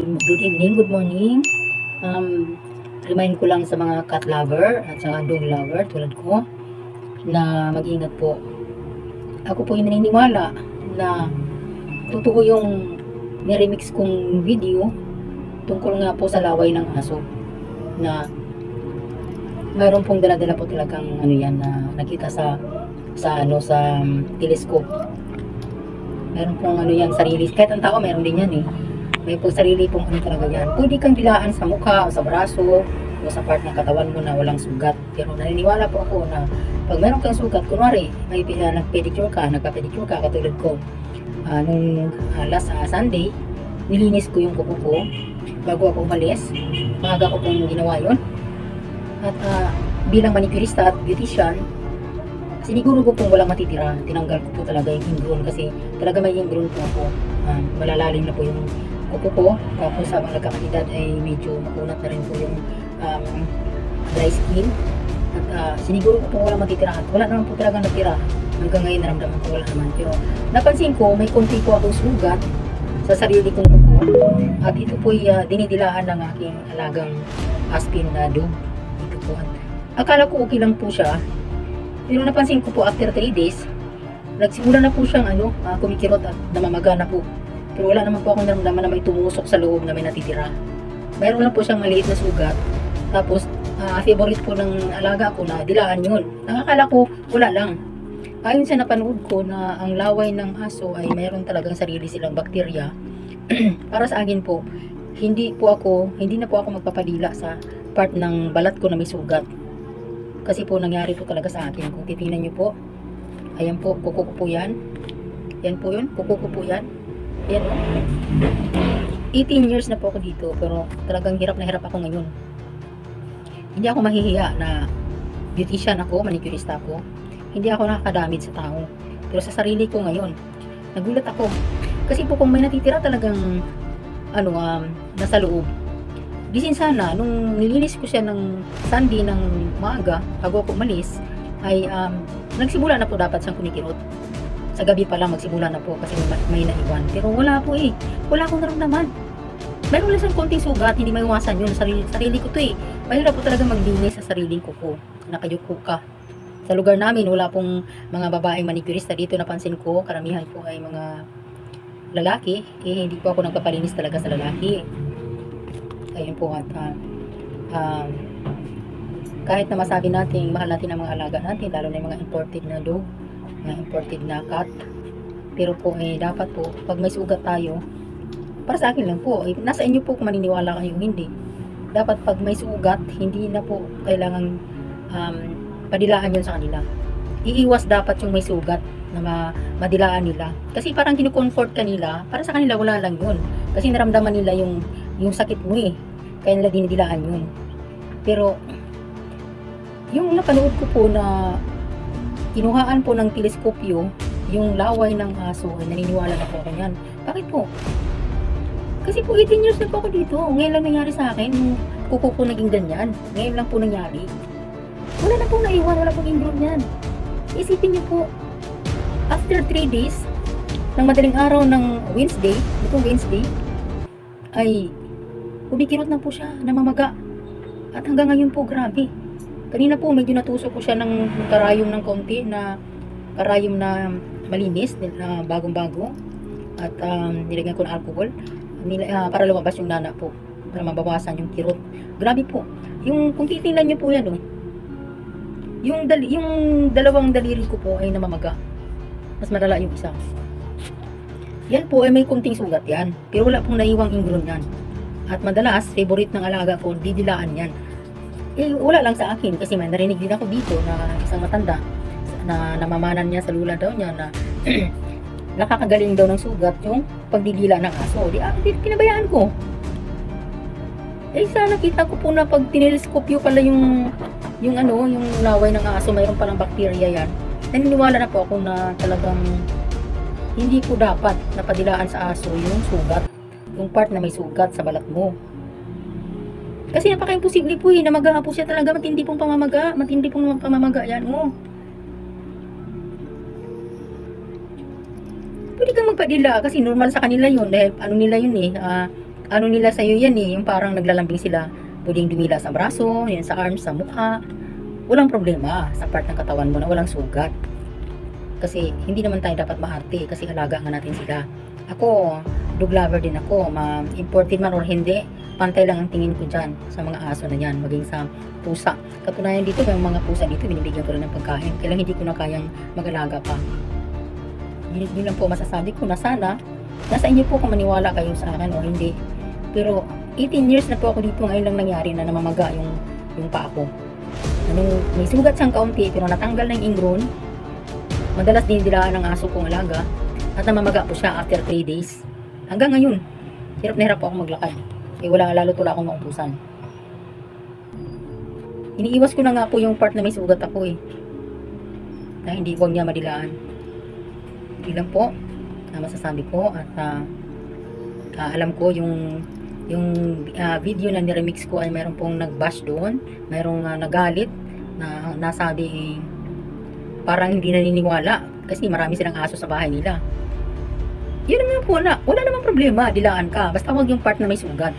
Good evening, good morning. Remind ko lang sa mga cat lover at sa dog lover tulad ko na mag-ingat po. Ako po yung naniniwala na totoo yung niremix kong video tungkol nga po sa laway ng aso na mayroon pong dala-dala po talagang ano yan na nakita sa telescope. Mayroon pong ano yan sarili, kahit ang tao mayroon din yan eh. May po sarili pong ano talaga yan. Pwede kang dilaan sa mukha o sa braso o sa part ng katawan mo na walang sugat. Pero naniniwala po ako na pag meron kang sugat, kunwari may nagpedicure ka, nagpa-pedicure ka katulad ko. Nung last Sunday, nilinis ko yung kuko ko bago ako umalis. Maaga ko pong ginawa yun. At bilang manicurista at beautician, siniguro ko pong walang matitira. Tinanggal ko po talaga yung ingrown kasi talaga may ingrown po ako. Malalalim na po yung kuko ko. Tapos habang nagkakaedad ay medyo makunat na rin po yung dry skin. At siniguro ko po walang matitira. At wala naman po talaga natira. Hanggang ngayon naramdaman ko wala naman. Pero napansin ko may konti po akong sugat sa sarili kong kuko. At ito po dinidilaan ng aking alagang aspin na dog. Ito po. Akala ko okay lang po siya. Pero napansin ko po after 3 days, nagsimula na po siyang kumikirot at namamaga na po. Pero wala naman po akong naramdaman na may tumusok sa loob na may natitira. Mayroon lang po siyang maliit na sugat. Tapos, favorite po ng alaga ko na dilaan yun. Nakakala ko, wala lang. Ayon sa napanood ko na ang laway ng aso ay mayroon talagang sarili silang bakterya. Para sa akin po, hindi na po ako magpapadila sa part ng balat ko na may sugat. Kasi po nangyari po talaga sa akin. Kung titingnan nyo po, ayan po, kuko ko po yan. Yan po yun, kuko ko po yan. Ayan o. 18 years na po ako dito, pero talagang hirap na hirap ako ngayon. Hindi ako mahihiya na beautician ako, manicurista ako. Hindi ako nakakadamit sa tao. Pero sa sarili ko ngayon, nagulat ako. Kasi po kung may natitira talagang nasa loob, gisin sana, nung nilinis ko siya ng Sunday ng maaga, bago ako umalis, ay nagsimula na po dapat siyang kumikirot. Sa gabi pa lang magsimula na po kasi may naiwan. Pero wala po eh. Wala akong naramdaman. Meron lang siyang konting sugat, hindi maiwasan yun. Sarili ko to eh. Mahirap po talaga maglinis sa sariling kuko. Nakayuko ka. Sa lugar namin, wala pong mga babaeng manicurista dito. Napansin ko, karamihan po ay mga lalaki. Eh, hindi po ako nagpapalinis talaga sa lalaki. Ayun po at kahit na masabi natin mahal natin ang mga alaga natin, lalo na yung mga imported na dog, mga imported na cat, pero po dapat po pag may sugat tayo, para sa akin lang po, nasa inyo po kung maniniwala kayo hindi. Dapat pag may sugat, hindi na po kailangan padilaan yun sa kanila. Iiwas dapat yung may sugat na madilaan nila, kasi parang kinukomfort kanila, para sa kanila wala lang yun, kasi naramdaman nila yung sakit mo eh, kaya nila dinidilaan yun. Pero yung napanood ko po na kinuhaan po ng teleskopyo yung laway ng aso, ay naniniwala na po ako yan. Bakit po? Kasi po 18 years na po ako dito. Ngayon lang nangyari sa akin, yung kuko ko naging ganyan. Ngayon lang po nangyari. Wala na pong naiwan, wala pong ingrown yan. Isipin niyo po, after 3 days ng madaling araw ng Wednesday, itong Wednesday, ay kumikirot na po siya, namamaga. At hanggang ngayon po, grabe. Kanina po, medyo natusok ko siya ng karayom ng konti, na karayom na malinis, na bagong-bago. At nilagyan ko ng alcohol para lumabas yung nana po, para mabawasan yung kirot. Grabe po. Kung titingnan nyo po yan, yung dalawang daliri ko po ay namamaga. Mas malala yung isa. Yan po ay may kunting sugat yan, pero wala pong naiwang ingrown yan. At madalas, favorite ng alaga ko, didilaan yan. Eh, wala lang sa akin kasi may narinig din ako dito na isang matanda na namamanan niya sa lula daw niya na nakakagaling daw ng sugat yung pagdidila ng aso. Di pinabayaan ko. Eh, sana nakita ko po na pag tineleskopyo pala yung laway ng aso, mayroon palang bakterya yan. Naniniwala na po ako na talagang hindi po dapat napadilaan sa aso yung sugat, yung part na may sugat sa balat mo. Kasi napaka-imposible po eh, namaga po siya talaga, matindi pong pamamaga yan, Pwede kang magpadila kasi normal sa kanila yun, dahil ano nila yun eh, ano nila sa'yo yan eh, yung parang naglalambing sila, pwedeng dumila sa braso, yan sa arms, sa mukha, walang problema sa part ng katawan mo na walang sugat. Kasi hindi naman tayo dapat maarte kasi alaga nga natin sila. Ako, dog lover din ako, imported man or hindi, pantay lang ang tingin ko dyan sa mga aso na yan, maging sa pusa. Katunayan dito, may mga pusa dito, binibigyan ko rin ng pagkain, kaya lang hindi ko na kayang mag-alaga pa. Yun lang po masasabi ko na sana, nasa inyo po kung maniwala kayo sa akin o hindi. Pero 18 years na po ako dito, ngayon lang nangyari na namamaga yung paa ko. May sugat siyang kaunti pero natanggal na yung ingrown. Madalas din dilaan ng aso kong alaga at namamaga po siya after 3 days. Hanggang ngayon, hirap na hirap po ako maglakad. Lalo tula akong mautusan. Iniiwas ko na nga po yung part na may sugat ako na hindi ko niya madilaan. Hindi lang po na masasabi ko at alam ko yung video na niremix ko ay mayroon pong nag-bash doon, mayroong nagalit na nasabi parang hindi naniniwala kasi marami silang aso sa bahay nila. Yun nga po, wala namang problema, dilaan ka, basta wag yung part na may sugat.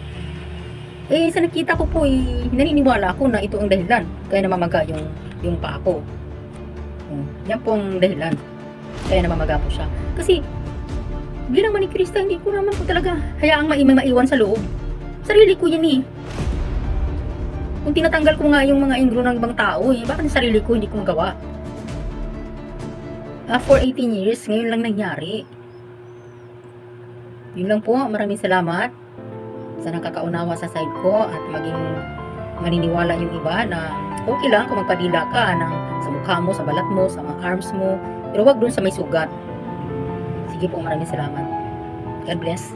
Sa nakita ko po naniniwala ako na ito ang dahilan kaya namamaga yung paa ko. Yan pong dahilan kaya namamaga po siya. Kasi bilang manikrista, hindi ko naman po talaga hayaang maiwan sa loob. Sarili ko yan Kung tinatanggal ko nga yung mga ingro ng ibang tao bakit sa sarili ko hindi ko magawa? For 18 years, ngayon lang nangyari. Yun lang po, maraming salamat sa nakakaunawa sa side ko at maging maniniwala yung iba na okay lang kung magpadila ka sa mukha mo, sa balat mo, sa mga arms mo, pero wag dun sa may sugat. Sige po, maraming salamat. God bless.